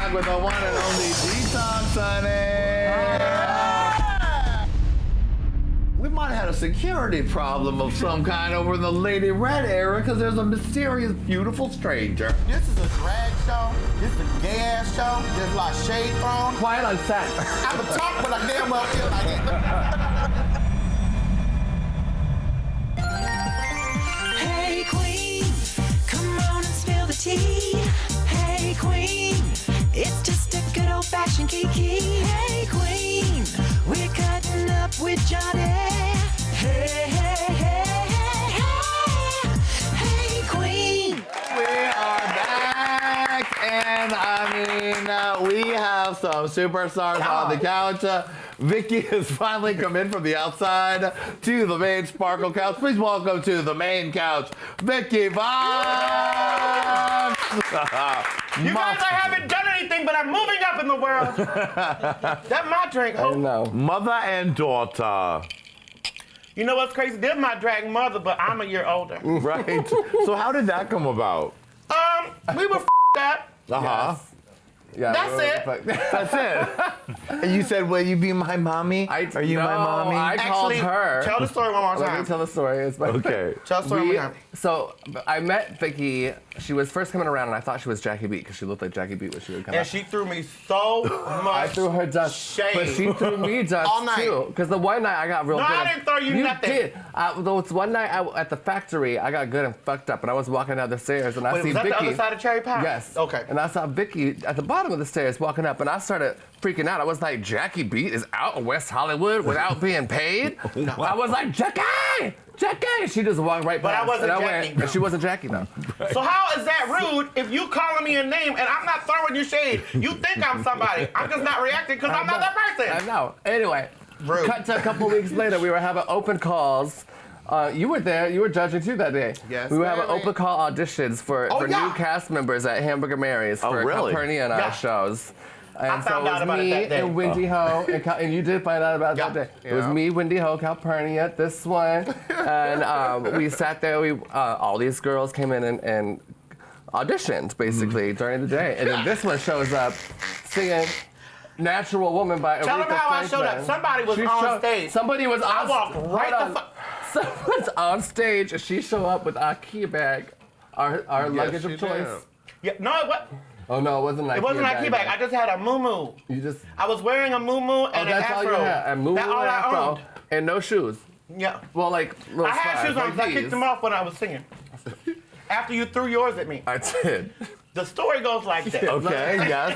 back with the one and only DETOX, honey. We might have had a security problem of some kind over in the Lady Red era because there's a mysterious, beautiful stranger. This is a drag show. This is a gay ass show. There's a lot of shade thrown. Quiet on set. I'm a talk, but I damn well feel like it. Hey Qween, come on and spill the tea. Hey Qween, it's just a good old-fashioned kiki. Hey Qween, we're cutting up with Johnny. Hey, hey, hey, hey, hey Qween. We are back, and we have some superstars on the couch. Vicky has finally come in from the outside to the main Sparkle couch. Please welcome to the main couch, VICKY VOX. You guys, I haven't done anything, but I'm moving up in the world. That's my drink. I know. Mother and daughter. You know what's crazy? They're my drag mother, but I'm a year older. Right. So how did that come about? We were up. Uh-huh. Yeah, That's it. That's it. And you said, will you be my mommy? Are you my mommy? I called her. Tell the story one more time. Let me tell the story. It's my Okay. Tell the story one more time. So I met Vicky. She was first coming around, and I thought she was Jackie Beat because she looked like Jackie Beat when she would come out. And she threw me so much I threw her dust, shade. but she threw me dust All night. too. Because the one night I got real No, good. I didn't throw you nothing. Did. Though it's one night at the factory, I got good and fucked up, and I was walking down the stairs, and I Wait, see was that Vicky. the other side of Cherry Pie? Yes. Okay. And I saw Vicky at the bottom of the stairs walking up, and I started freaking out. I was like, Jackie Beat is out in West Hollywood without being paid? No. I was like, Jackie! Jackie! She just walked right But past. I wasn't and Jackie. And she wasn't Jackie, though. So how is that rude if you calling me a name and I'm not throwing you shade? You think I'm somebody. I'm just not reacting because I'm not that person. I know. Anyway, Rude. cut to a couple weeks later, we were having open calls. You were there. You were judging too that day. Yes, We were having baby. open call auditions for yeah. new cast members at Hamburger Mary's for really? Calpurnia and Yeah. our shows. And I found out about it me that day. and Wendy Ho, and you did find out about it Yeah. that day. It was Yeah. me, Wendy Ho, Calpurnia, this one, and we sat there. All these girls came in and auditioned basically during the day, and then this one shows up singing "Natural Woman" by Tell them Aretha how I showed Franklin. up. Somebody was on stage. Somebody was on. I walked right hold the on. Someone's on stage, and she showed up with our IKEA bag, our luggage she of choice. did. Yeah, no, Oh no, it wasn't like it wasn't like key bag. I just had a moo-moo. You just. I was wearing a moo-moo and an That's afro. all you had. And moo-moo That's all and I afro, owned. and no shoes. Yeah. Well, like little I had slides, shoes on like because I kicked these. them off when I was singing. After you threw yours at me. I did. The story goes like this. Okay, yes.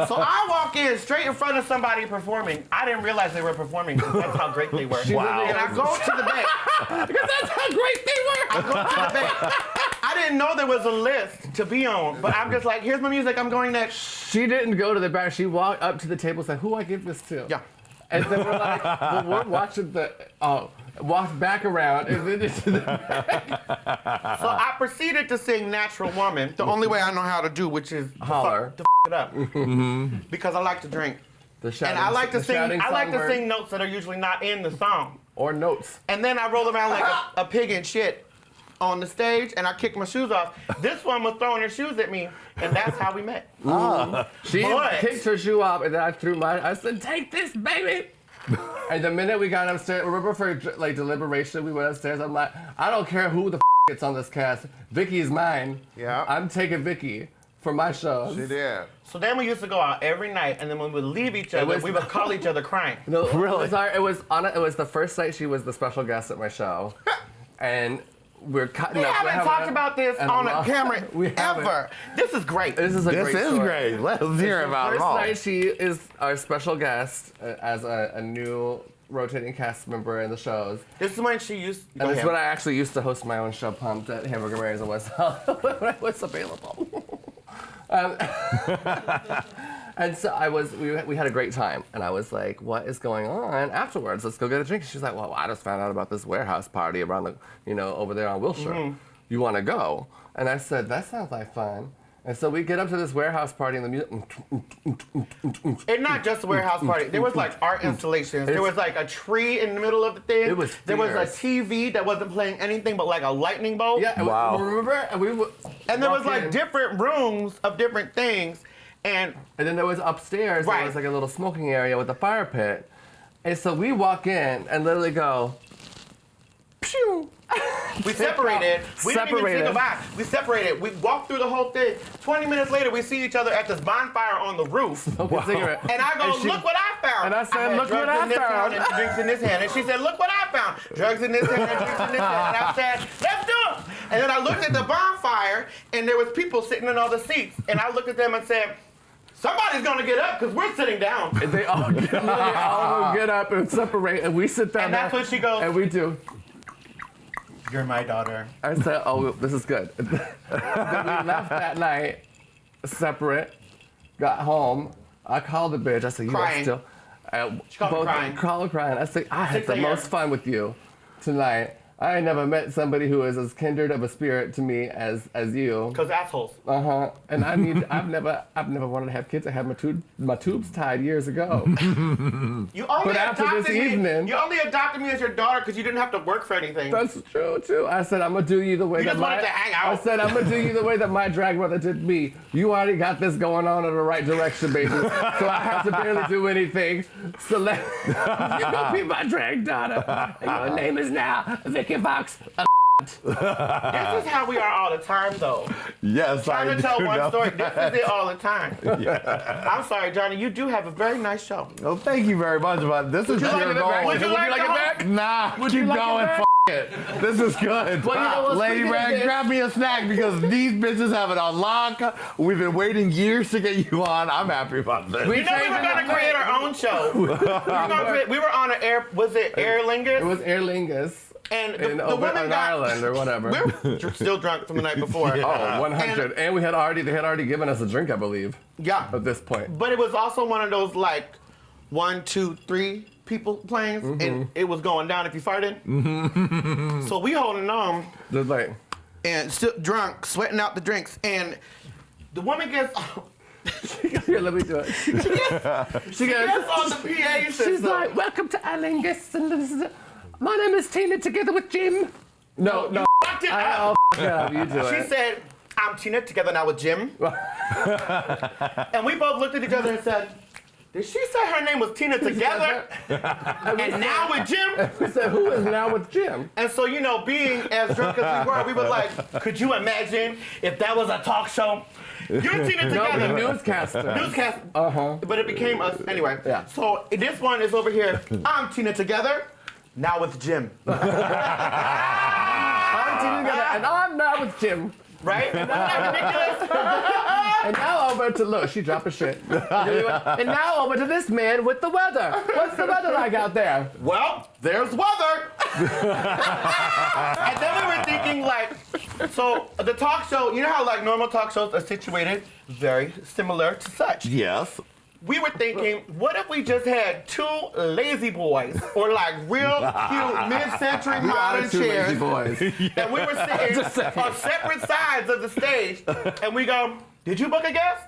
So I walk in straight in front of somebody performing. I didn't realize they were performing because that's how great they were. Wow. And I go to the back. Because that's how great they were. I go to the back. I didn't know there was a list to be on, but I'm just like, here's my music, I'm going next. She didn't go to the back. She walked up to the table and said, "Who do I give this to?" Yeah. And then we're like, well, we're watching walked back around and then into the back. So I proceeded to sing Natural Woman, the only way I know how to do, which is Holler. to it up. Because I like to drink. The shouting, And I like to the sing shouting I like to songbird. sing notes that are usually not in the song. Or notes. And then I roll around like a pig in shit on the stage and I kick my shoes off. This one was throwing her shoes at me, and that's how we met. She But- kicked her shoe off, and then I threw mine. I said, "Take this, baby." And the minute we got upstairs, remember for like deliberation, we went upstairs. I'm like, I don't care who the gets on this cast. Vicky is mine. Yeah. I'm taking Vicky for my shows. She did. So then we used to go out every night, and then when we would leave each other, was- we would call each other crying. No, Really? It was the first night she was the special guest at my show, and we're cutting We up. haven't talked about this and on a love- camera We haven't. ever. This is great. This is a This great is story. great. Let's hear about it First all. night she is our special guest as a new rotating cast member in the shows. This is when she used. And this is when I actually used to host my own show, Pumped, at Hamburger Mary's in West Hollywood when I was available. And so we had a great time. And I was like, what is going on afterwards? Let's go get a drink. She's like, well, I just found out about this warehouse party around the, over there on Wilshire. You want to go? And I said, that sounds like fun. And so we get up to this warehouse party and the music. And not just a warehouse party. There was like art installations. There was like a tree in the middle of the thing. It was There was a fierce. TV that wasn't playing anything but like a lightning bolt. Yeah, Wow. remember? And we And there was walked like in. different rooms of different things. And then there was upstairs, there Right. was like a little smoking area with a fire pit. And so we walk in and literally go, pew. we separated. We didn't even say Separated. goodbye. We separated. We walked through the whole thing. 20 minutes later, we see each other at this bonfire on the roof. Smoking a cigarette. And I go, she- look what I found. And I said, had "Look what drugs I in this found." hand and drinks in this hand. And she said, look what I found. Drugs in this hand and drinks in this hand. And I said, let's do it. And then I looked at the bonfire, and there was people sitting in all the seats. And I looked at them and said, somebody's gonna get up because we're sitting down. And they all get up and separate, and we sit down And that's there, what she goes, and we do. you're my daughter. I said, oh, this is good. Then we left that night, separate, got home. I called the bitch. I said, you Crying. are still. She called me crying. Crying. I said, I had 6 the a.m. most fun with you tonight. I ain't never met somebody who is as kindred of a spirit to me as you. Because assholes. And I've never wanted to have kids. I had my tubes tied years ago. You only But after this adopted me. evening- You only adopted me as your daughter because you didn't have to work for anything. That's true too. I said I'm gonna do you the way You that just wanted to hang out. I said I'm gonna do you the way that my drag brother did me. You already got this going on in the right direction, baby. So I have to barely do anything. So let you gonna be my drag daughter. And your name is now Vicky Vox. This is how we are all the time, though. Yes, Trying I to tell do one know story. that. This is it all the time. I'm sorry, Johnny. You do have a very nice show. Well, thank you very much, but this is you like your it back? goal. Would you like it back? Nah, Would keep you like it going. back? F it. This is good. Well, you know what, Lady speaking of Rag, this- grab me a snack because these bitches have it on lock. We've been waiting years to get you on. I'm happy about this. You know we were going to create our own show. we were on an Air, was it Air Lingus? It was Aer Lingus. And In the over women in got, Ireland or whatever. we were still drunk from the night before. Oh, 100. And they had already given us a drink, I believe, Yeah. at this point. But it was also one of those like 1, 2, 3 people planes, and it was going down if you farted. So we holding on Just like, and still drunk, sweating out the drinks, and the woman gets here, let me do it. She goes, gets on the PA system. she's like, welcome to Aer Lingus, and this is, my name is Tina together with Jim. No, fucked it I'll up. f it up, you do She it. said, I'm Tina together now with Jim. And we both looked at each other and said, did she say her name was Tina together and now with Jim? We said, who is now with Jim? And so, you know, being as drunk as we were like, could you imagine if that was a talk show? You're Tina No, together. the newscaster. Newscast. But it became us anyway. Yeah. So this one is over here. I'm Tina together, now with Jim. I'm Tina together, and I'm now with Jim. Right? Wasn't that ridiculous? And now over to, look, she dropped her shit. And now over to this man with the weather. What's the weather like out there? Well, there's weather. And then we were thinking like, so the talk show, you know how like normal talk shows are situated very similar to such. Yes. We were thinking, what if we just had 2 lazy boys or like real cute mid-century modern Two lazy chairs, boys. and we were sitting on separate sides of the stage, and we go, did you book a guest?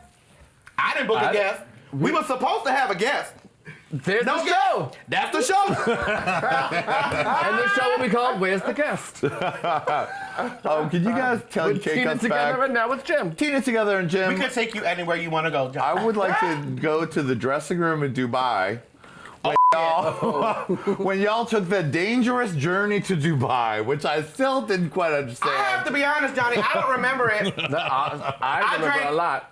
I didn't book a guest. We were supposed to have a guest. There's No the guest. show. That's the show. And the show will be called Where's the Guest? Oh, can you guys take Tina us together back? and now with Jim. Tina together and Jim. We could take you anywhere you want to go, John. I would like to go to the dressing room in Dubai. When y'all took the dangerous journey to Dubai, which I still didn't quite I have understand. to be honest, Johnny. I don't remember it. I remember drank- a lot.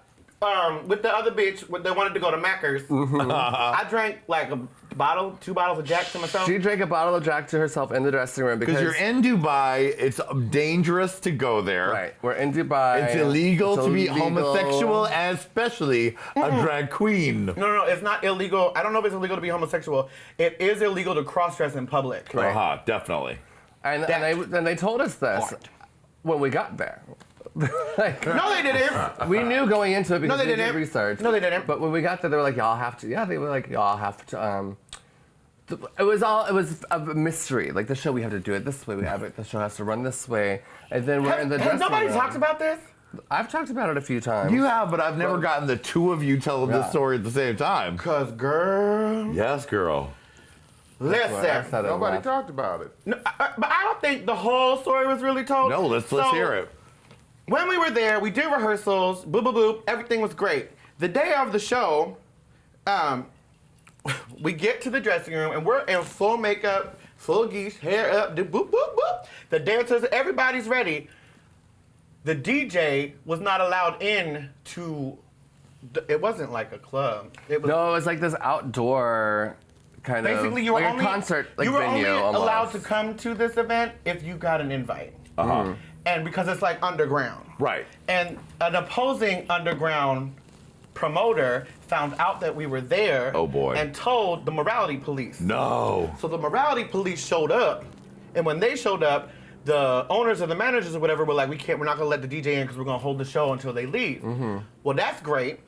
With the other bitch, when they wanted to go to Macca's, I drank like a bottle, 2 bottles of Jack to myself. She drank a bottle of Jack to herself in the dressing room because Because you're in Dubai, it's dangerous to go there. Right, we're in Dubai. It's illegal It's to be illegal. homosexual, and especially a drag queen. No, it's not illegal. I don't know if it's illegal to be homosexual. It is illegal to cross-dress in public. Uh-huh, definitely. And they told us this Part. when we got there. Like, No, they didn't. we knew going into it because they we did didn't. research. No, they didn't. But when we got there, they were like, y'all have to. Yeah, they were like, y'all have to. It was a mystery. Like the show, we have to do it this way. We have it. The show has to run this way. And then we're in the Has dressing nobody room. talked about this? I've talked about it a few times. You have, but I've never gotten the 2 of you telling this Yeah. story at the same time. Cause girl, Yes, girl. Well, listen. I've said it Nobody enough. talked about it. No, but I don't think the whole story was really told. No, let's So, hear it. When we were there, we did rehearsals. Boop boop boop. Everything was great. The day of the show, we get to the dressing room and we're in full makeup, full geese, hair up, boop, boop, boop. The dancers, everybody's ready. The DJ was not allowed in to, it wasn't like a club. It was No, it was like this outdoor kind basically of you were like only, a concert like you were venue only almost. allowed to come to this event if you got an invite. And because it's like underground. Right. And an opposing underground promoter found out that we were there. Oh, boy. And told the morality police. No. So the morality police showed up, and when they showed up, the owners or the managers or whatever were like, we're not gonna let the DJ in because we're gonna hold the show until they leave. Well, that's great.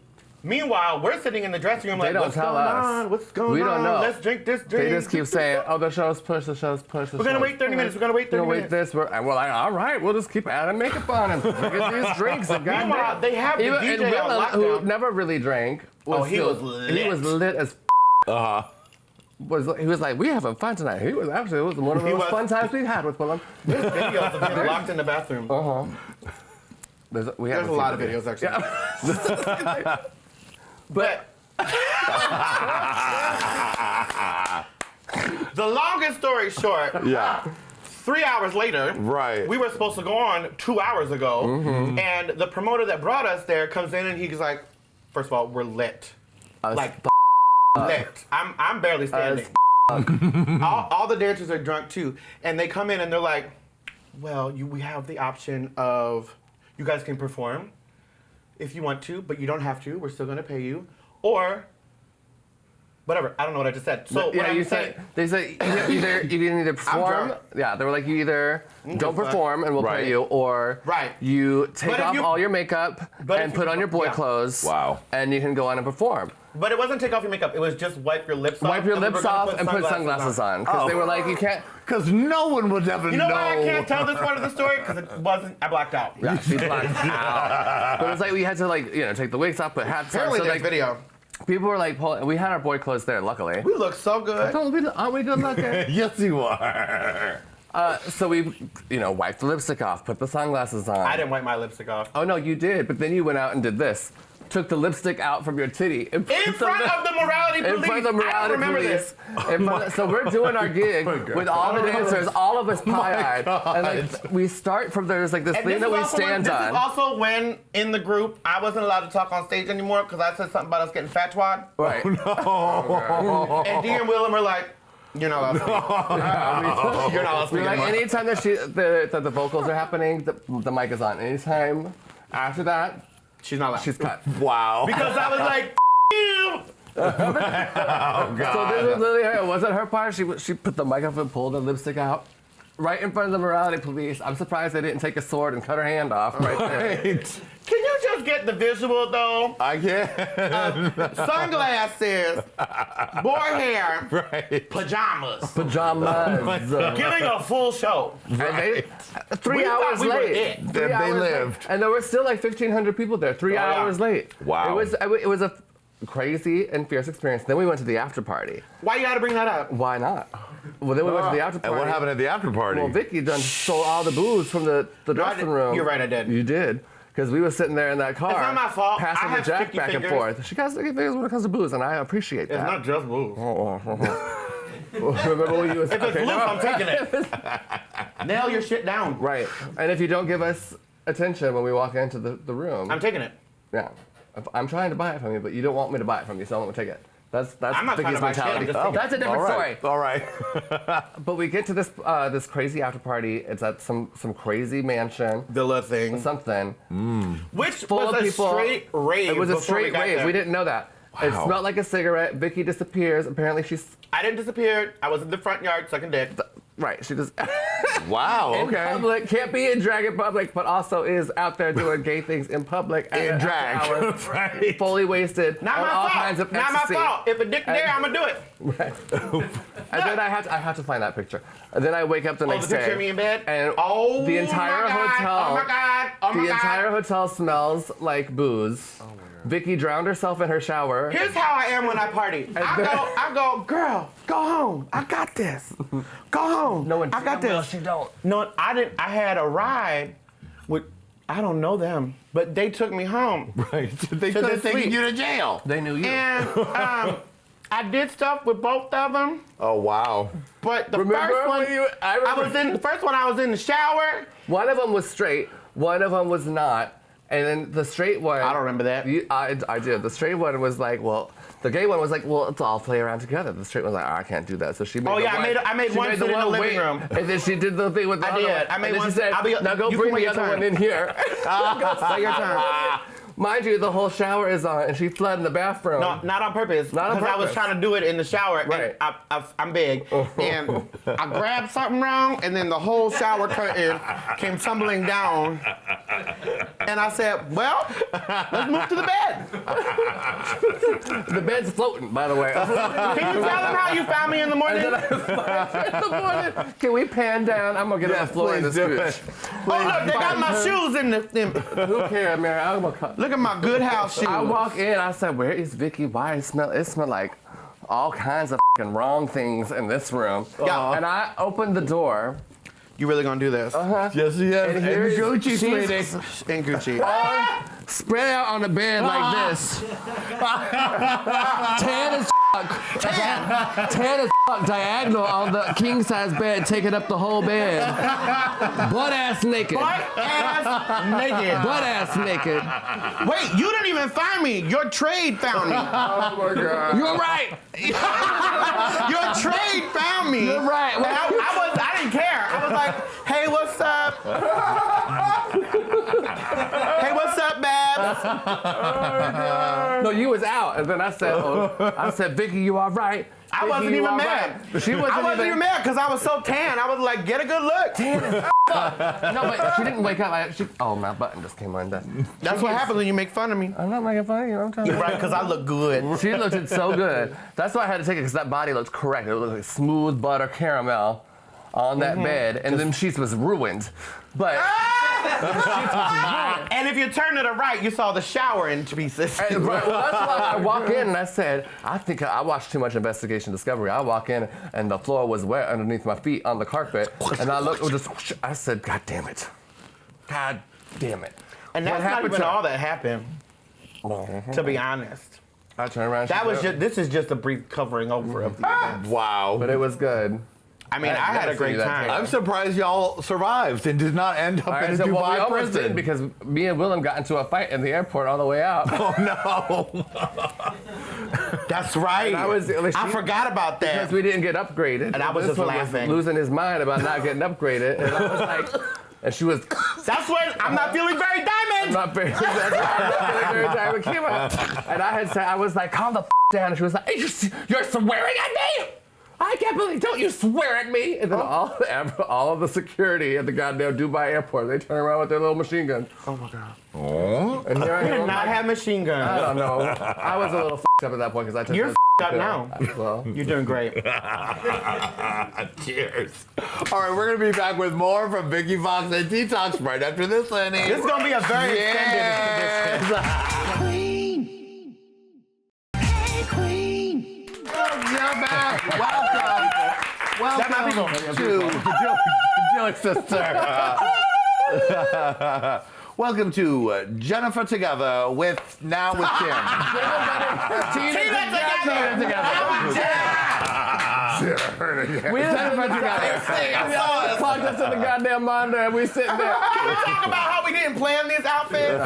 Meanwhile, we're sitting in the dressing room They like, don't what's tell going us. on? What's going on? We don't know. Let's drink this drink. They just keep saying, "Oh, the show's pushed. The show's pushed. We're gonna wait 30 minutes. We're gonna wait 30 We're gonna minutes. wait this. And we're like, all right, we'll just keep adding makeup on and get these drinks. And Meanwhile, they have the and DJ Willem, on who lockdown. never really drank, He was lit. He was lit as. He was like, we having fun tonight. He was actually, it was one of He those was. fun times we've had with Willem. There's videos of him locked in the bathroom. There's There's a lot of videos, actually. But the longest story short, Yeah. 3 hours later, Right. we were supposed to go on 2 hours ago, and the promoter that brought us there comes in and he's like, first of all, we're lit. Like, lit. I'm barely standing. All the dancers are drunk too, and they come in and they're like, well, we have the option of, you guys can perform if you want to, but you don't have to. We're still gonna pay you. Or whatever. I don't know what I just said. So Yeah, what I'm you saying, said they said you can either perform. drunk. Yeah, they were like you either don't fuck. perform and we'll Right. pay you, or Right. you take But if off you- all your makeup But and if put you- on your boy yeah. clothes. Wow. And you can go on and perform. but it wasn't take off your makeup. It was just wipe your lips off. Wipe your and we were lips gonna off and put sunglasses on because they were like you can't. Because no one would ever You know why I can't tell this part of the story? Because it wasn't. I blacked out. Yeah, she blacked out. But it was like we had to take the wigs off, put hats on. Apparently, So there's like video. people were like, we had our boy clothes there, luckily. We look so good. Aren't we good looking? Yes, you are. So we, wiped the lipstick off, put the sunglasses on. I didn't wipe my lipstick off. Oh no, you did. But then you went out and did this. Took the lipstick out from your titty. In front of the morality police. In front of the I morality don't remember police. this. So we're doing our gig with all the dancers, all of us pie-eyed. And we start from there's this And thing this that is we also stand This on. is also when, in the group, I wasn't allowed to talk on stage anymore because I said something about us getting fat twad. Right. And Dee and Willem were like, you're not allowed to speak. You're not allowed to speak Like anymore. anytime that the vocals are happening, the mic is on. Anytime after that, She's not allowed. she's cut. Wow. Because I was like, you. Oh, So God. this was literally her. It wasn't her part. She put the mic up and pulled the lipstick out. Right in front of the morality police. I'm surprised they didn't take a sword and cut her hand off right there. Right. Can you just get the visual though? I can't. Sunglasses, boy hair, Right. pajamas, Pajamas. giving a full show. And they, 3 We hours thought we were late. it. 3 They hours late. lived. And there were still like 1,500 people there. 3 yeah. hours late. Wow. It was a crazy and fierce experience. Then we went to the after party. Why you gotta bring that up? Why not? Well, then we went to the after party. And what happened at the after party? Well, Vicky done stole all the booze from the dressing room. You're right, I did. You did. Because we were sitting there in that car. It's not my fault. Passing I the have jack sticky back fingers. and forth. She got sticky fingers when it comes to booze, and I appreciate It's that. not just booze. Remember when you was If it's loose, I'm taking it. Nail your shit down. Right. And if you don't give us attention when we walk into the room, I'm taking it. yeah. I'm trying to buy it from you, but you don't want me to buy it from you, so I won't take it. That's I'm not Vicky's trying to buy shit, I'm mentality. just taking That's a different All story. right. All right. But we get to this crazy after party. It's at some crazy mansion, Villa thing. something. Which Full was of a people. straight rave. It was a before straight got rave. there. We didn't know that. It Wow. smelled like a cigarette. Vicky disappears. Apparently she's I didn't disappear. I was in the front yard sucking dick. right. She just Wow. in Okay. public, can't be in drag in public, but also is out there doing gay things in public at In after drag. hours, Right. fully wasted Not on my all fault. kinds of Not my ecstasy. fault. If a dick there, I'm gonna do it. And then I have to find that picture. And then I wake up the Oh, next the picture day. of me in bed? And Oh the entire my God. hotel. Oh my God. Oh my the God. entire hotel smells like booze. Oh my God. Vicky drowned herself in her shower. Here's how I am when I party. I go, girl, go home. I got this. Go home. No one I got damn well this. she don't. No, I didn't. I had a ride with I don't know them, but they took me home. Right. They To could have the taken sleep. you to jail. They knew you. And I did stuff with both of them, Oh, wow. but the Remember first one, when you? I remember. the first one I was in the shower. One of them was straight. One of them was not. And then the straight one. I don't remember that. I did. The straight one was like, well, the gay one was like, well, let's all play around together. The straight one was like, oh, I can't do that. So she made. Oh, the yeah, one, I made she one sit in the living wait, room. And then she did the thing with the I other did. one. I made and then one- she said, I'll be- now go you bring can the wait other your one turn. in here. Take your turn. Mind you, the whole shower is on, and she fled in the bathroom. No, not on purpose. Not on Because I was purpose. trying to do it in the shower. Right. And I'm big. And I grabbed something wrong, and then the whole shower curtain came tumbling down. And I said, well, let's move to the bed. The bed's floating, by the way. Can you tell them how you found me in the morning? In the morning. Can we pan down? I'm gonna get on the floor in please this do bitch. Oh, look, they got my shoes in the. Who cares, Mary? I'm gonna cut. Look at my good house shoes. I walk in, I said, where is Vicky? Why it smell like all kinds of fucking wrong things in this room. Yeah. And I opened the door. You really gonna do this? Yes, yes. And And here's- Gucci, she's- sweetie. In Gucci. Spread out on the bed like this. Tan as fuck. Tan as fuck, diagonal on the king size bed, taking up the whole bed. Butt ass naked. Butt ass naked. Butt ass naked. Wait, you didn't even find me. Your trade found me. Oh my God. You're right. Your trade found me. You're right. And I didn't care. I was like, hey, what's up? Hey, what's up, Babs? No, you was out, and then I said, Vicky, you all right? I Vicky, wasn't you even all mad. right? She wasn't I wasn't even mad because I was so tan. I was like, get a good look. No, but she didn't wake up. Oh, my button just came undone. That's what happens when you make fun of me. I'm not making fun of you. I'm telling you. Right, because I look good. She looked so good. That's why I had to take it, because that body looked correct. It looked like smooth butter caramel on that bed, and then sheets was ruined. But And if you turn to the right, you saw the shower in pieces. well, that's why I walk in and I said, I think I watched too much Investigation Discovery. I walk in and the floor was wet underneath my feet on the carpet, and I looked, I said, God damn it. God damn it. And What that's not happened even to- all that happened, to be honest. I turned around. That she was said, just, this is just a brief covering over of the event. Wow. But it was good. I mean, I had a great time. I'm surprised y'all survived and did not end up in a well, we Dubai almost did prison. because me and Willem got into a fight in the airport on the way out. Oh, no. That's right. And I forgot about that. Because we didn't get upgraded. And I was This just one laughing. losing his mind about not getting upgraded. And I was like, and she was, That's when I'm not feeling very diamond. not very, that's why I'm not feeling very tired. It came out. And I had said, I was like, calm the down. And she was like, hey, you're swearing at me? I can't believe, don't you swear at me? And then all of the security at the goddamn Dubai airport, they turn around with their little machine guns. Oh my God. Oh. And here I You did am. not have machine I guns. don't know. I was a little up at that point because I took You're this up pill. now. Well, You're doing great. Cheers. All right, we're going to be back with more from Vicky Vox and Detox right after this, Lenny. This is going to be a very extended edition. Queen. Hey, Queen. You're back. Welcome. Welcome to Jillick Sister. Welcome to Jennifer Together with Tim. we Jennifer together. We all plugged us in the goddamn monitor and we sitting there. Can we talk about how we didn't plan these outfits?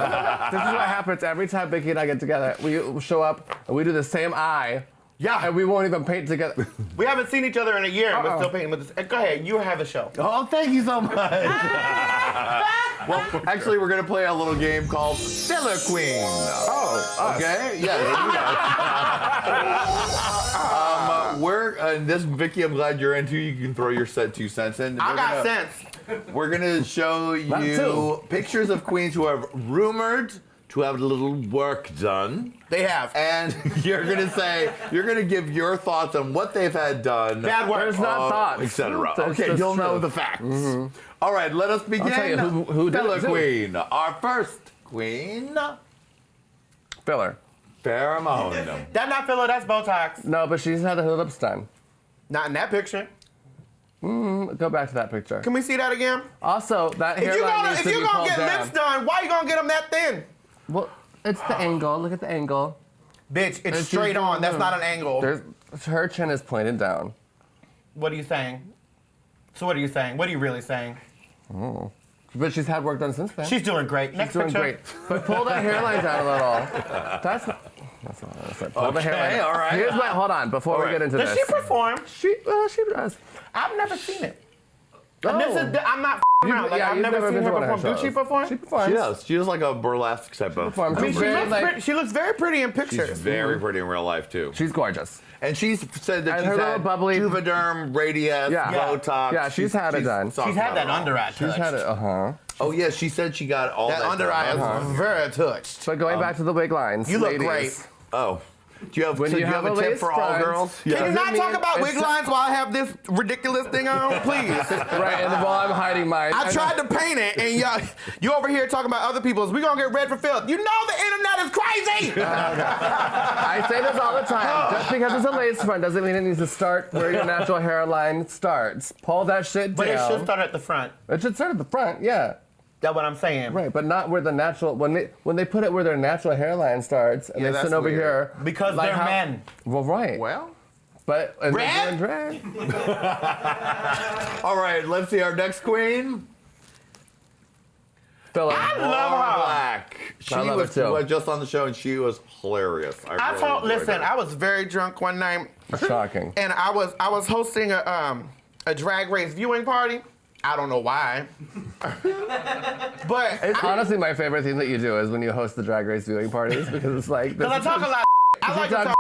This is what happens every time Vicky and I get together. We show up and we do the same eye. Yeah. And we won't even paint together. We haven't seen each other in a year, and we're still painting with this. Go ahead, you have a show. Oh, thank you so much. Well, actually, we're going to play a little game called Filler Queen. Oh, okay. Yeah. This, Vicky, I'm glad you're into. You can throw your 2 cents in. I got sense. We're going to show Not you two. pictures of queens who have rumored to have a little work done. They have. And you're going to give your thoughts on what they've had done. Bad work. There's not thoughts. Etc. That's Okay, just you'll know true. the facts. All right, let us begin. tell you who did Filler it, too. Queen. Our first queen, Filler. Pheromone. That's not filler, that's Botox. No, but she's had her lips done. Not in that picture. Go back to that picture. Can we see that again? Also, that hairline needs If to you're be gonna pulled get down. lips done, why you gonna get them that thin? Well, it's the angle. Look at the angle. Bitch, it's It's straight just- on. That's not an angle. Her chin is pointed down. What are you saying? So what are you saying? What are you really saying? But she's had work done since then. She's doing great. Next She's doing picture. great. But pull that hairline down a little. That's not what I said. Pull the hairline. all right. Here's my, hold on, before we right. get into Does this. she perform? She does. I've never seen it. Oh. And this is, I'm not around. Like, I've you've never seen been her to one of perform. Does she perform? She performs. She does. She does like a burlesque type of. performs. I mean, She's very, like- she looks very pretty in pictures. She's very pretty in real life too. She's gorgeous. And she's said that And she's her little had bubbly- Juvederm, Radius, Yeah. Botox. Yeah, she's had it done. talked She's had about that it all. under eye She's touch. had it, Oh yeah, she said she got all that. That under eye is very touched. But going back to the wig lines, You look ladies, great. Oh. Do you have, When so you do you have have a a tip lace for all front- girls? Can you Does it not talk mean about wig it's- lines while I have this ridiculous thing on? Please. Right, and while I'm hiding mine. I tried to paint it, and you over here talking about other people's. We gonna get red for filth. You know the internet is crazy. I say this all the time. Just because it's a lace front doesn't mean it needs to start where your natural hairline starts. Pull that shit But down. it should start at the front. It should start at the front, yeah. That's what I'm saying. Right, but not where the natural when they put it where their natural hairline starts and Yeah, they that's sit over weird. here Because they're men. Well, right. Well. But and they're Red? doing drag. All right, let's see our next queen. Philip. I love her. Black. She I love was her too. was just on the show and she was hilarious. I really told. enjoyed Listen, her. I was very drunk one night, Shocking. and I was hosting a drag race viewing party. I don't know why. But It's honestly my favorite thing that you do is when you host the drag race viewing parties because it's like because I talk a lot. I like to talk talk.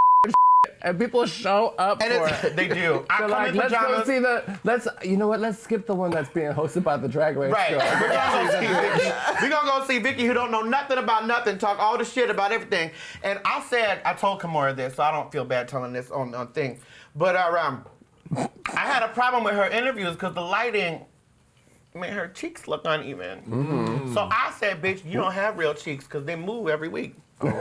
and people show up And for it. they do. I They're come like, in let's go pajamas. see you know what, let's skip the one that's being hosted by the drag race Right. show. We're gonna go see Vicky. We're gonna go see Vicky, who don't know nothing about nothing, talk all the shit about everything. And I told Kimora this, so I don't feel bad telling this on thing. But I had a problem with her interviews because the lighting made her cheeks look uneven. Mm-hmm. So I said, bitch, you don't have real cheeks because they move every week. But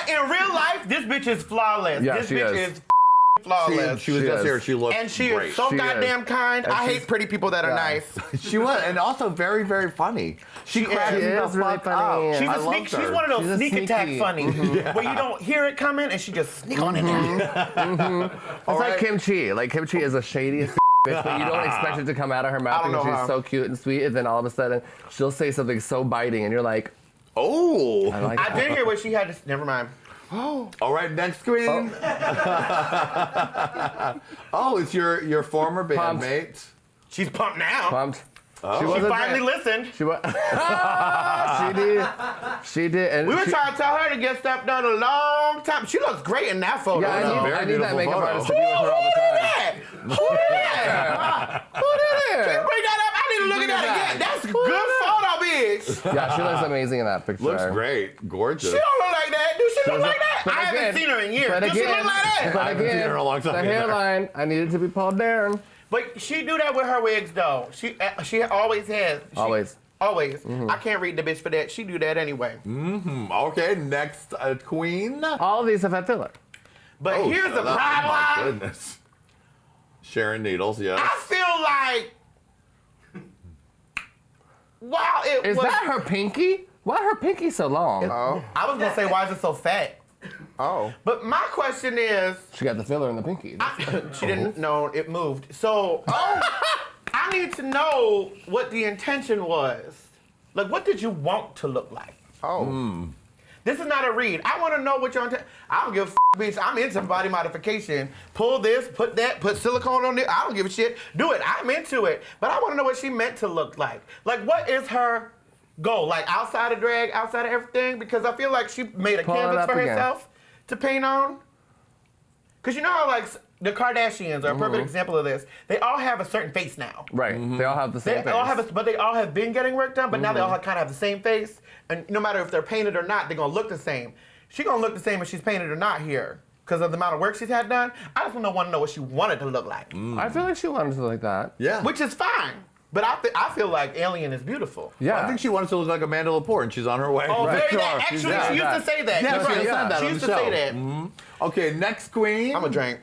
in real life, this bitch is flawless. Yeah, this she bitch is. is flawless. She was She just is. here. She looked And she great. is so She is. goddamn kind. I she's- hate pretty people that are yeah. nice. She was, and also very, very funny. She cracks She me the is really fuck funny. up. She's I a sneak. loved She's her. one of those She's a sneak attack sneaky. funny, where you don't hear it coming and she just sneak on in there. It's like kimchi. Like kimchi is the shadiest bitch, but you don't expect it to come out of her mouth I don't because know she's how. so cute and sweet, and then all of a sudden she'll say something so biting, and you're like, Oh. I like I that. did hear what she had to. Never mind. All right, next queen. Oh, it's your former Pumped. bandmate. She's pumped now. Pumped. Oh. She wasn't finally there. listened. She was. She did. And We were she- trying to tell her to get stuff done a long time. She looks great in that photo. Yeah, No, I very need that beautiful makeup photo. artist to be with her all the time. Who did that? Who did it? Bring that up. I need to look at that again. That's a good photo, bitch. Yeah, she looks amazing in that picture. Looks great. Gorgeous. She don't look like that. Do she look like that? But I haven't again- seen her in years. But Do she again, look like that? but I haven't seen again, her in a long time the either. hairline, I needed to be pulled down. But she do that with her wigs, though. She always has. Always. Always. I can't read the bitch for that. She do that anyway. Okay, next queen. All of these have had filler. But Oh, here's the oh my problem. goodness. Sharon Needles, yes. I feel like while it Is was, that her pinky? Why her pinky so long? I was gonna say, why is it so fat? Oh. But my question is, She got the filler in the pinky. she didn't know it moved. So I need to know what the intention was. Like, what did you want to look like? Oh. This is not a read. I want to know what your intention. I don't give a bitch. I'm into body modification. Pull this, put that, put silicone on it. I don't give a shit. Do it. I'm into it. But I want to know what she meant to look like. Like, what is her goal? Like, outside of drag, outside of everything? Because I feel like she made a Pull it canvas up for again. herself to paint on. Because you know how, like, the Kardashians are a perfect example of this. They all have a certain face now. Right. They all have the same They face. all have, but they all have been getting work done. But now they all kind of have the same face, and no matter if they're painted or not, they're gonna look the same. She's gonna look the same if she's painted or not here, because of the amount of work she's had done. I just want to know what she wanted to look like, I feel like she wanted to look like that. Yeah. which is fine. But I feel like Alien is beautiful. Yeah. I think she wanted to look like Amanda Lepore, and she's on her way. Oh, Right. very Sure. that. Actually, Yeah, she used that. to say that. Yeah, You're she right. said that She on used the to show. say that. Okay, next queen. I'm a drink.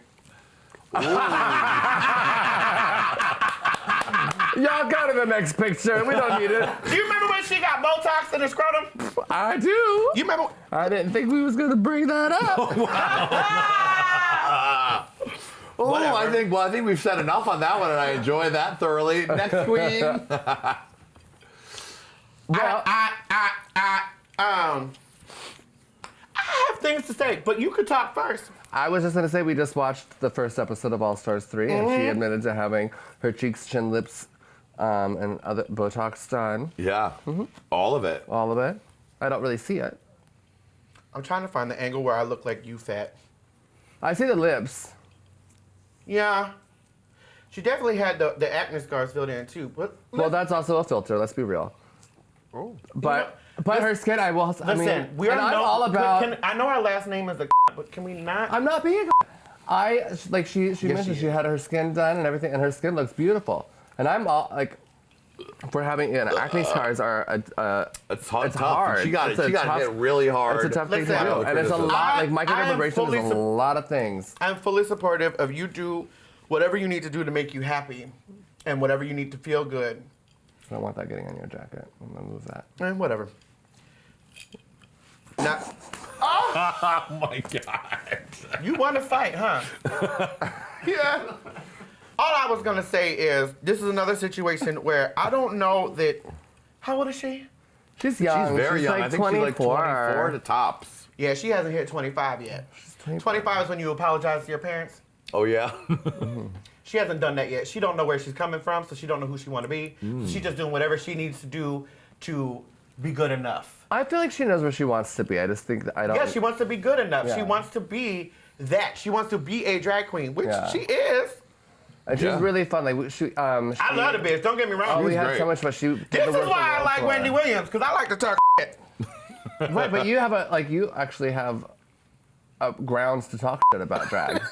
Y'all go to the next picture. We don't need it. Do you remember when she got Botox in her scrotum? I do. You remember? I didn't think we was gonna bring that up. I think we've said enough on that one, and I enjoy that thoroughly. Next queen. Well, I have things to say, but you could talk first. I was just gonna say we just watched the first episode of All Stars 3, and she admitted to having her cheeks, chin, lips, and other Botox done. Yeah. All of it. All of it. I don't really see it. I'm trying to find the angle where I look like you fat. I see the lips. Yeah. She definitely had the acne scars filled in too. But Well, that's also a filter. Let's be real. Oh. But her skin, I will. I mean, listen, we are and I'm all about. I know our last name is but can we not? I'm not being. She mentioned she had her skin done and everything, and her skin looks beautiful. And I'm all like, for having acne scars are It's it's tough. hard. She got It's it. a She got tough- hit really hard. It's a tough thing to Listen, do, and it's a lot. Like I am microdermabrasion fully is a lot of things. I'm fully supportive of you do whatever you need to do to make you happy, and whatever you need to feel good, I don't want that getting on your jacket. I'm gonna move that. and whatever. Not, Oh my God. you want to fight, huh? Yeah. All I was gonna say is this is another situation where I don't know that. How old is she? She's young. She's very young. Like I think she's like 24 to tops. Yeah, she hasn't hit 25 yet. 25 is when you apologize to your parents. Oh yeah. She hasn't done that yet. She don't know where she's coming from, so she don't know who she want to be. So she's just doing whatever she needs to do to be good enough. I feel like she knows where she wants to be. I just think that I don't. Yeah, she wants to be good enough. She Yeah. wants to be that. She wants to be a drag queen, which Yeah. she is. And she's Yeah. really fun. Like I love the bitch. Don't get me Oh, wrong. we had great. so much fun. She did This the is work why I well like for Wendy her. Williams, because I like to talk shit. Right, but you have you actually have grounds to talk shit about drag.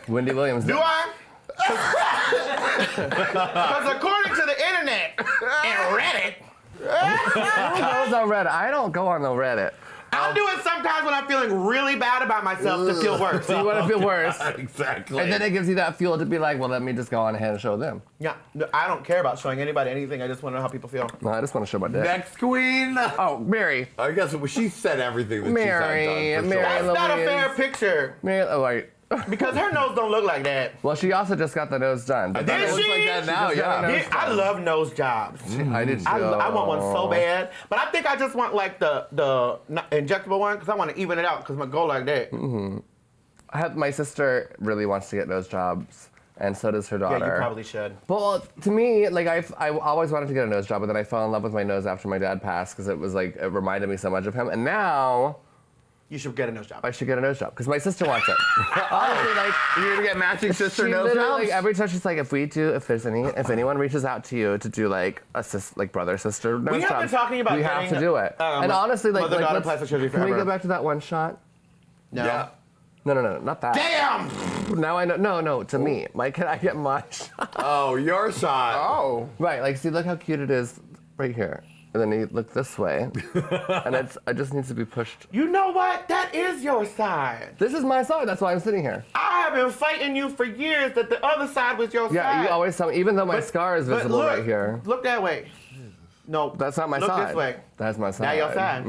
Wendy Williams. Do I? Because according to the internet and Reddit, Who goes on Reddit? I don't go on the Reddit. I'll do it sometimes when I'm feeling really bad about myself to feel worse. So you want to feel worse, Exactly. and then it gives you that fuel to be like, well, let me just go on ahead and show them. Yeah, no, I don't care about showing anybody anything. I just want to know how people feel. No, I just want to show my dick. Next queen. Oh, Mary. I guess she said everything that Mary, she's had done. For Mary. sure. That's not a Louise. fair picture Mary. Oh, wait. because her nose don't look like that. Well, she also just got the nose done. But Did Did it looks she? like that She now, just got yeah. it. I love nose jobs. I did too. I want one so bad, but I think I just want like the not injectable one because I want to even it out because my go like that. My sister really wants to get nose jobs, and so does her Yeah, daughter. you probably should. Well, to me, like I always wanted to get a nose job, but then I fell in love with my nose after my dad passed because it was like it reminded me so much of him, and now You should get a nose job. I should get a nose job because my sister wants it. Honestly, like You're gonna get matching sister she nose literally, jobs? every time she's like, if anyone reaches out to you to do like brother sister nose have been jobs, talking about we have getting, to do it. and honestly, like, mother-daughter let's- plastic surgery can we forever. go back to that one shot? No. Yeah. No, not that. Damn! Now I know. No, to me. Like, can I get my shot? Oh, your shot. Oh. Right, like, see, look how cute it is right here. And then you look this way, and it just needs to be pushed. You know what? That is your side. This is my side. That's why I'm sitting here. I have been fighting you for years that the other side was your Yeah, side. you always tell me, even though my scar is But visible look, right here. Look that way. No. That's not my look side. this way. That's my side. Now your side.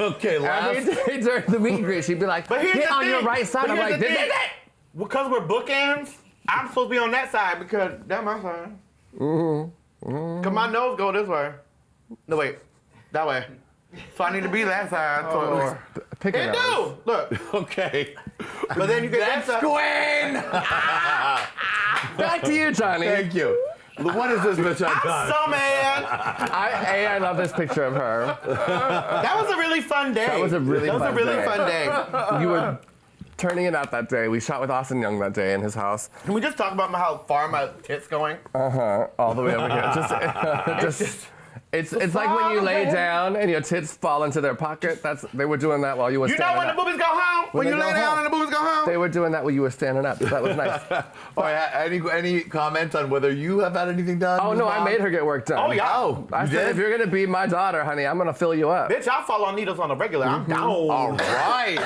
Okay, last. Every day during the meet and greet, she'd be like, But here's get the on thing. your right side. But I'm here's like, the this is thing. it. Because we're bookends, I'm supposed to be on that side because that's my side. Because my nose go this way. No, wait. That way. So I need to be that side. So Pick a it nose. do. Look. Okay. But then you get that That's side. Qween. Back to you, Johnny. Thank you. What is this bitch I've done? So mad. I love this picture of her. That was a really fun day. That was a really fun day. fun day. You were turning it out that day. We shot with Austin Young that day in his house. Can we just talk about how far my tits going? All the way over here. It's like when you lay down and your tits fall into their pocket. They were doing that while you were You standing know when the up. boobies go home? When they you go lay down home. and the boobies go home? They were doing that while you were standing up. That was nice. All right, any comment on whether you have had anything done? Oh Ms. no, I Bob? made her get work done. Oh, yeah. Oh, I you said, did? if you're gonna be my daughter, honey, I'm gonna fill you up. Bitch, I fall on needles on the regular. I'm down. All right.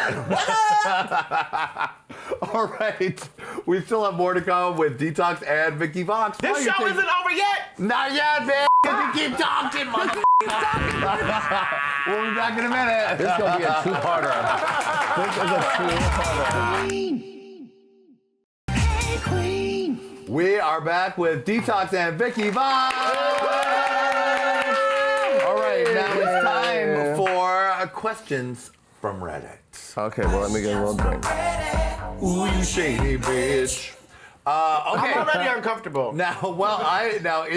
All right. We still have more to come with Detox and Vicky Vox. This show isn't over yet. Not yet, man. You keep talking, motherfucker. We'll be back in a minute. This is gonna be a two-parter. This is a two-parter. Hey, Queen. We are back with Detox and Vicky Vox. All right, now it's time for questions from Reddit. Okay, well, let me get a little drink. Ooh, you shady bitch. I'm Okay. already uncomfortable. Now,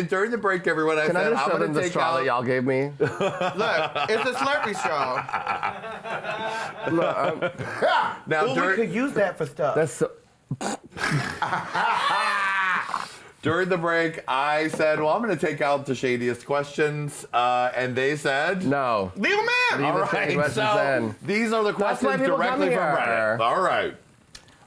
during the break, everyone, I Can I said just I'm shove going in to the take straw that out. y'all gave me? Look, it's a Slurpee show. Now, Ooh, we could use that for stuff. That's so... during the break, I said, well, I'm going to take out the shadiest questions, and they said No. Leave them in. Leave All the shady right, questions in. these are the That's why questions people come directly from here. Reddit. All right.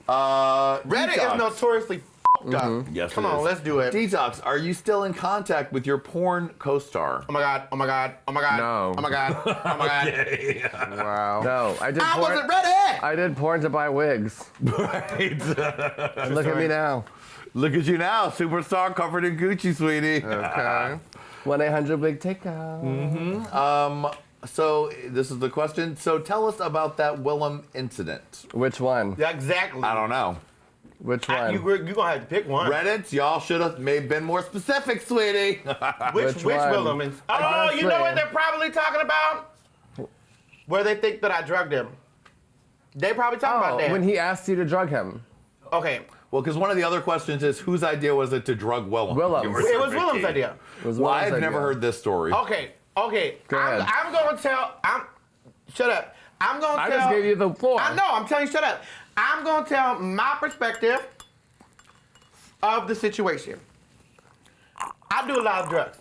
Reddit Detox. is notoriously f***ed up. Yes, Come it on, is. let's do it. Detox, are you still in contact with your porn co-star? Oh my god, oh my god, oh my god. No. Oh my god, oh my god. Wow. No, I did I porn. wasn't ready. I did porn to buy wigs. Right. Look at me now. Look at you now, superstar covered in Gucci, sweetie. Okay. 1-800-BIG TAKEOUT. So this is the question. So tell us about that Willem incident. Which one? Yeah, exactly. I don't know. Which one? You're gonna have to pick one. Reddit, y'all should have been more specific, sweetie. Which one? Willem? Oh, you know what they're probably talking about? Where they think that I drugged him. They probably talking about that. When he asked you to drug him. Okay. Well, because one of the other questions is whose idea was it to drug Willem? Willem. You were It so was Willem's picky. idea. It was Well, Willem's I've never idea. heard this story. Okay. Go ahead. I'm gonna tell. Shut up. I'm gonna I tell. just gave you the floor. I know. I'm telling you. Shut up. I'm gonna tell my perspective of the situation. I do a lot of drugs.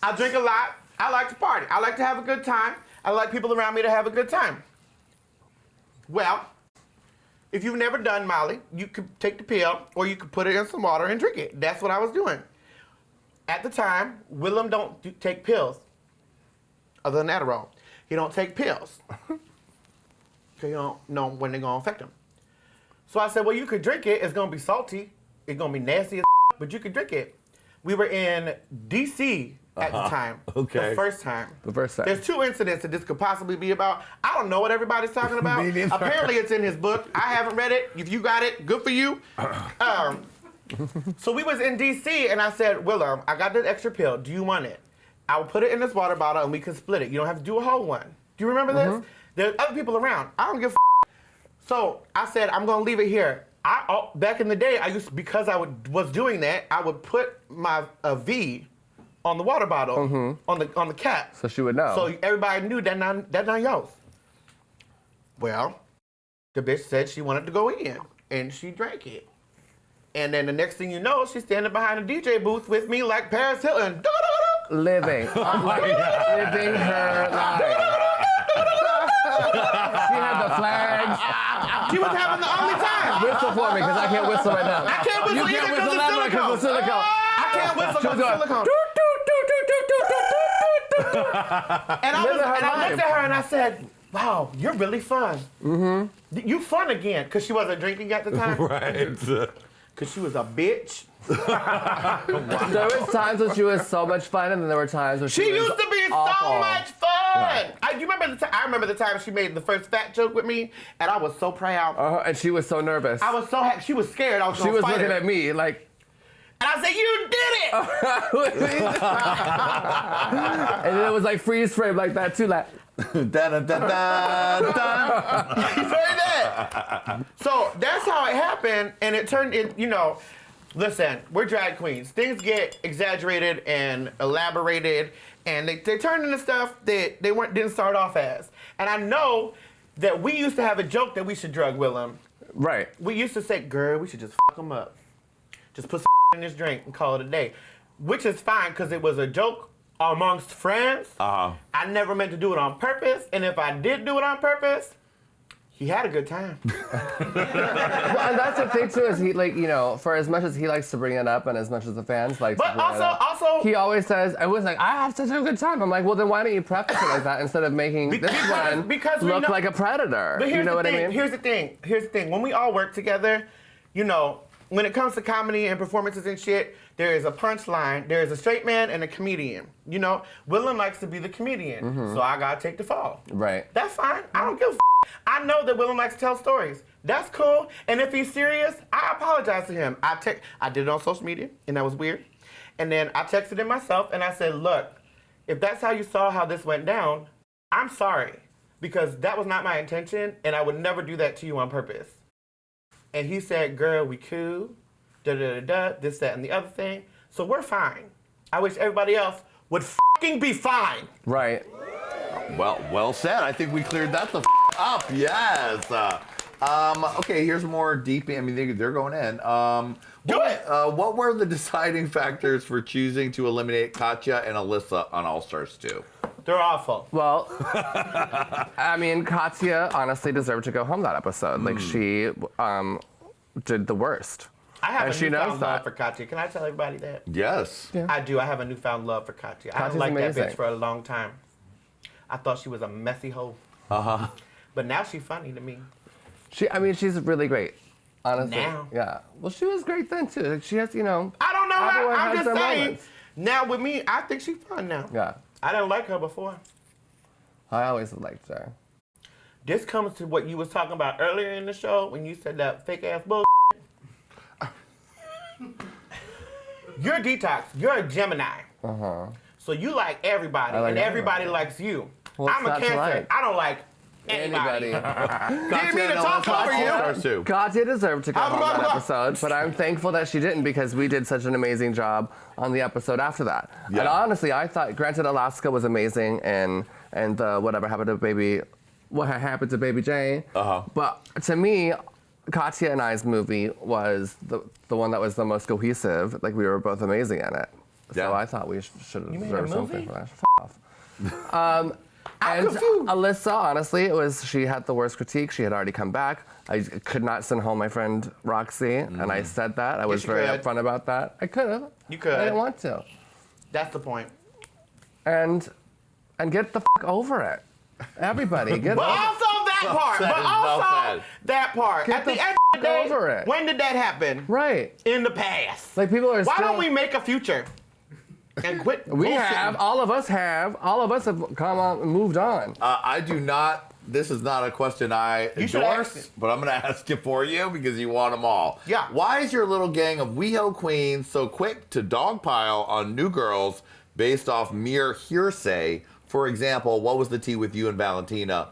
I drink a lot. I like to party. I like to have a good time. I like people around me to have a good time. Well, if you've never done Molly, you could take the pill or you could put it in some water and drink it. That's what I was doing. At the time, Willem don't take pills other than Adderall. He don't take pills. Because you don't know when they're going to affect him. So I said, well, you could drink it. It's going to be salty. It's going to be nasty as but you could drink it. We were in D.C. at the time. Okay. The first time. The first time. There's 2 incidents that this could possibly be about. I don't know what everybody's talking about. Me neither. Apparently it's in his book. I haven't read it. If you got it, good for you. So we was in D.C. and I said, Willem, I got this extra pill. Do you want it? I will put it in this water bottle and we can split it. You don't have to do a whole one. Do you remember this? There's other people around. I don't give a So I said, I'm going to leave it here. Back in the day, because I was doing that, I would put my V on the water bottle, on the cap. So she would know. So everybody knew that not yours. Well, the bitch said she wanted to go in, and she drank it. And then the next thing you know, she's standing behind a DJ booth with me like Paris Hilton. Living. Living her life. She had the flags. She was having the only time. Whistle for me, because I can't whistle right now. I can't whistle You either can't because whistle of that one because of silicone. silicone. I can't whistle because of silicone. And I Living her looked life. at her and I said, wow, you're really fun. Mm-hmm. You fun again, because she wasn't drinking at the time. Right. Because she was a bitch. There was times when she was so much fun, and then there were times when She was used to be so awful. much fun. I remember the time she made the first fat joke with me, and I was so proud. And she was so nervous. I was so happy. She was scared. I was She gonna was fight looking her. at me like, And I said, you did it! and then it was like freeze frame like that too, like. Da, da, da, da, da. You heard that? So that's how it happened, and it turned in, listen, we're drag queens. Things get exaggerated and elaborated, and they turn into stuff that they didn't start off as. And I know that we used to have a joke that we should drug Willem. Right. We used to say, girl, we should just fuck him up. Just put some in his drink and call it a day. Which is fine, because it was a joke amongst friends. Uh-huh. I never meant to do it on purpose, and if I did do it on purpose, He had a good time. Well, and that's the thing too, is he like, you know, for as much as he likes to bring it up and as much as the fans like to But bring it up, also, he always says, I was like, I have such a good time. I'm like, well then why don't you preface it like that instead of making this one because we look know- like a predator? But here's You know the what thing. I mean? Here's the thing. When we all work together, you know, when it comes to comedy and performances and shit, there is a punchline. There is a straight man and a comedian. You know, Willem likes to be the comedian, so I gotta take the fall. Right. That's fine. I don't give a f. I know that Willem likes to tell stories. That's cool. And if he's serious, I apologize to him. I did it on social media, and that was weird. And then I texted him myself, and I said, look, if that's how you saw how this went down, I'm sorry. Because that was not my intention, and I would never do that to you on purpose. And he said, girl, we cool, da-da-da-da, this, that, and the other thing. So we're fine. I wish everybody else would fucking be fine. Right. Well said. I think we cleared that the up. Yes. Okay, here's more deep. I mean, they're going in. What were the deciding factors for choosing to eliminate Katya and Alyssa on All Stars 2? They're awful. Well, I mean, Katya honestly deserved to go home that episode. Like, she did the worst. I have And a she knows newfound love that. for Katya. Can I tell everybody that? Yes. Yeah. I do. I have a newfound love for Katya. I Katya's liked that amazing. bitch for a long time. I thought she was a messy hoe. Uh-huh. But now she's funny to me. She's really great. Honestly. Now. Yeah. Well, she was great then, too. Like, she has, you know. I don't know how. Everyone I'm has just their saying. moments. Now with me, I think she's fun now. Yeah. I didn't like her before. I always liked her. This comes to what you was talking about earlier in the show when you said that fake ass bull. You're DETOX. You're a Gemini. Uh-huh. So you like everybody, like and everybody everybody. likes you. Well, I'm a it's not to Cancer. like. I don't like anybody. Didn't mean to talk over you. Stars 2. Katya deserved to go I'm on that not- episode, but I'm thankful that she didn't because we did such an amazing job on the episode after that. Yeah. And honestly, I thought, granted, Alaska was amazing and whatever happened to what happened to Baby Jane. Uh-huh. But to me, Katya and I's movie was the one that was the most cohesive. Like, we were both amazing in it. Yeah. So I thought we should have made a deserved something movie? for that. F off. And confused. Alyssa, honestly, she had the worst critique. She had already come back. I could not send home my friend Roxy, and I said that. I was you very could. upfront about that. I could have. You could. I didn't want to. That's the point. And get the fuck over it. Everybody, get But over it. also that part. said, But well also said. that part. Get At the the end of the fuck day, over it. when did that happen? Right. In the past. Like, people are Why still... don't we make a future? And quit We bullshitting? have. All of us have come on and moved on. I do not. This is not a question I You should ask endorse, it. but I'm going to ask it for you because you want them all. Yeah. Why is your little gang of WeHo Queens so quick to dogpile on new girls based off mere hearsay? For example, what was the tea with you and Valentina?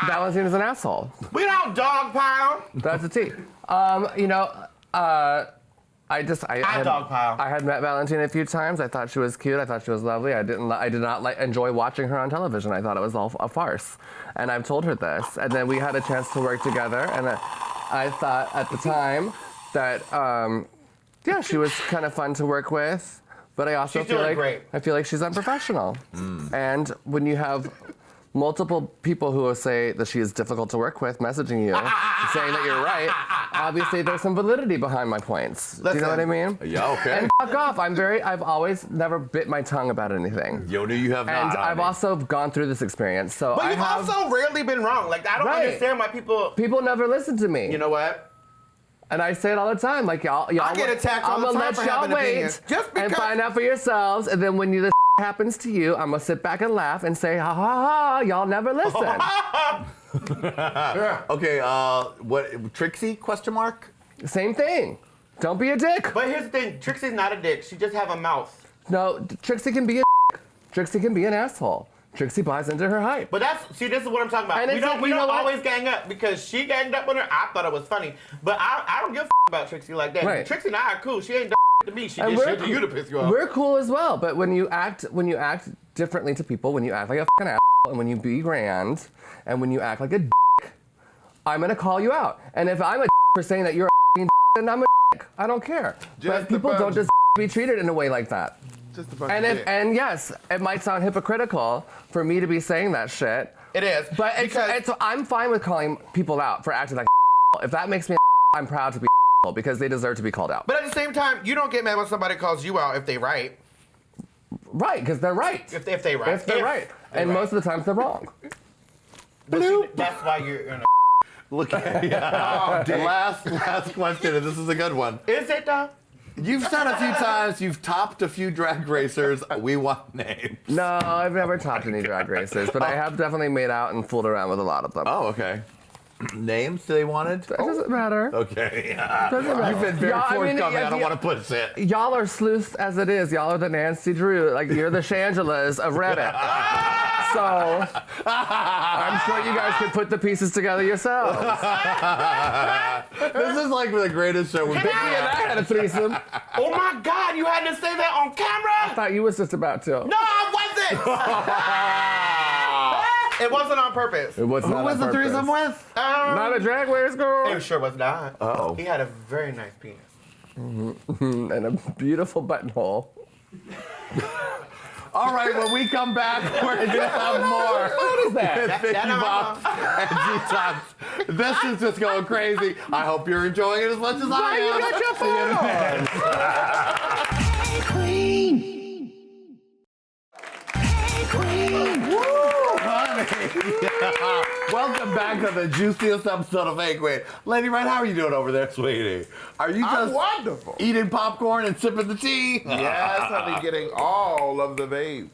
Valentina's an asshole. We don't dogpile. That's the tea. I dogpile. I had met Valentina a few times. I thought she was cute. I thought she was lovely. I did not enjoy watching her on television. I thought it was all a farce. And I've told her this. And then we had a chance to work together. And I thought at the time that, she was kind of fun to work with. But I also She's doing great. I feel like she's unprofessional. And when you have multiple people who will say that she is difficult to work with messaging you, saying that you're right, obviously there's some validity behind my points. Do you know what I mean? Yeah, okay. And fuck off. I've always never bit my tongue about anything. Yo, no, you have not. And I've honey. also gone through this experience. So But I you've have, also rarely been wrong. Like, I don't Right. understand why people never listen to me. You know what? And I say it all the time. Like, y'all I get attacked all the I'ma time let for y'all having wait opinions. Just and because- find out for yourselves. And then when this happens to you, I'm gonna sit back and laugh and say, ha ha ha, y'all never listen. Okay, what, Trixie, question mark? Same thing. Don't be a dick. But here's the thing. Trixie's not a dick. She just have a mouth. No, Trixie can be a dick. Trixie can be an asshole. Trixie buys into her hype. But this is what I'm talking about. And We it's don't, like, we you know don't what? always gang up because she ganged up with her. I thought it was funny. But I don't give a about Trixie like that. Right. Trixie and I are cool. She ain't to me. She And did shit to you to piss you off. We're cool as well, but when you act differently to people, when you act like a fucking asshole, and when you be grand, and when you act like a dick, I'm gonna call you out. And if I'm a dick for saying that you're a fucking dick, then I'm a dick. I don't care. Just but people don't depends. just be treated in a way like that. Just a bunch And of if and yes, it might sound hypocritical for me to be saying that shit, It is. but because I'm fine with calling people out for acting like if that makes me I'm proud to be because they deserve to be called out. But at the same time, you don't get mad when somebody calls you out if they right. Right, because they're right. If they right. If they're right. And most of the times they're wrong. But see, that's why you're in a Look at last question, and this is a good one. Is it though? You've said a few times you've topped a few drag racers. We want names. No, I've never topped any drag races, but I have definitely made out and fooled around with a lot of them. Oh, okay. Names they wanted? It doesn't matter. Okay. Doesn't matter. You've been very Y'all- forthcoming. I if don't you- want to push it. Y'all are sleuths as it is. Y'all are the Nancy Drew. Like, you're the Shangelas of Reddit. So, I'm sure you guys could put the pieces together yourselves. This is like the greatest show we've Vicky and I had a threesome. Oh my God! You had to say that on I camera. thought you was just about to. No, I wasn't. It wasn't on purpose. It was Who was the threesome with? Not a drag race girl. It sure was not. Oh. He had a very nice penis. And a beautiful buttonhole. All right, when we come back, we're going to have more. What is that? Vicky Vox and DETOX. This is just going crazy. I hope you're enjoying it as much as I am. You got your phone on. Hey, Queen. Hey, Queen. Honey. Welcome back to the juiciest episode of Hey Qween. Lady Red, how are you doing over there, sweetie? Are you I'm just wonderful. eating popcorn and sipping the tea? Yes, honey, getting all of the babes.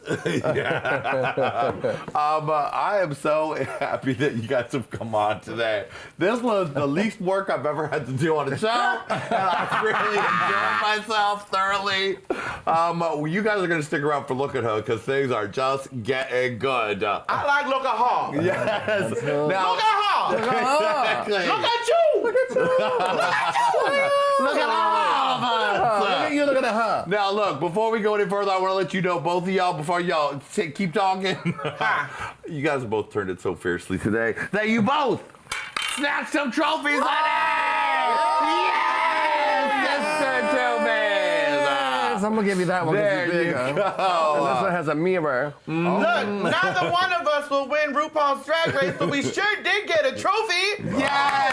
I am so happy that you guys have come on today. This was the least work I've ever had to do on a show, and I've really enjoyed myself thoroughly. You guys are going to stick around for Look at Her because things are just getting good. I like look at her. Yes. Now, Look at her. exactly. Look at you. Look at you. Look at all of us. Look at you looking at her. Now, look, before we go any further, I want to let you know, both of y'all, before y'all keep talking, you guys have both turned it so fiercely today that you both snatched some trophies, honey! Yes, Mr. Trophies! I'm gonna give you that one. There because it's you bigger. go. And this one has a mirror. Look, neither one of us will win RuPaul's Drag Race, but we sure did get a trophy. Yay!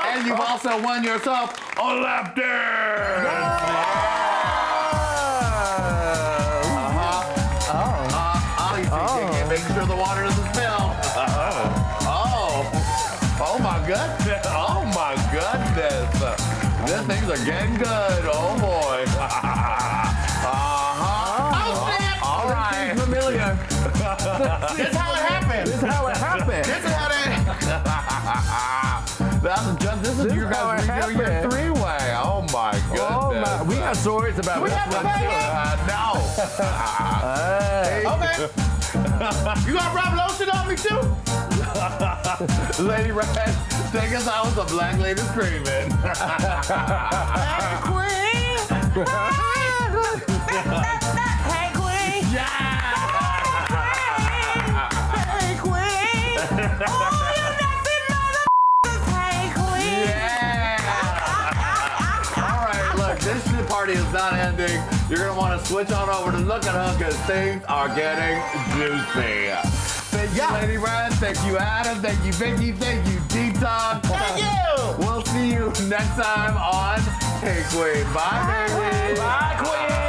And you've also won yourself a lap dance! Make sure the water doesn't spill. Oh my goodness. Oh my goodness. These things are getting good. Oh boy. All right. Familiar. This is how it happened. This is how it happened. This is how that. This is your how guys' it your happened. three-way. Oh my goodness. Oh my. We got stories about this have to one pay too. No. Okay. You got Rob Lotion on me too? Lady Red, take us out with the black lady screaming. Hey, Queen. Hey, Queen. Hey, Queen. Oh, you nasty motherfuckers. Hey, Queen. Yeah. All right, look, this party is not ending. You're gonna want to switch on over to Look at Her because things are getting juicy. Thank you, Lady Red. Thank you, Adam. Thank you, Vicky. Thank you, DETOX. Thank you. We'll see you next time on Hey Qween. Bye, baby. Bye, Queen.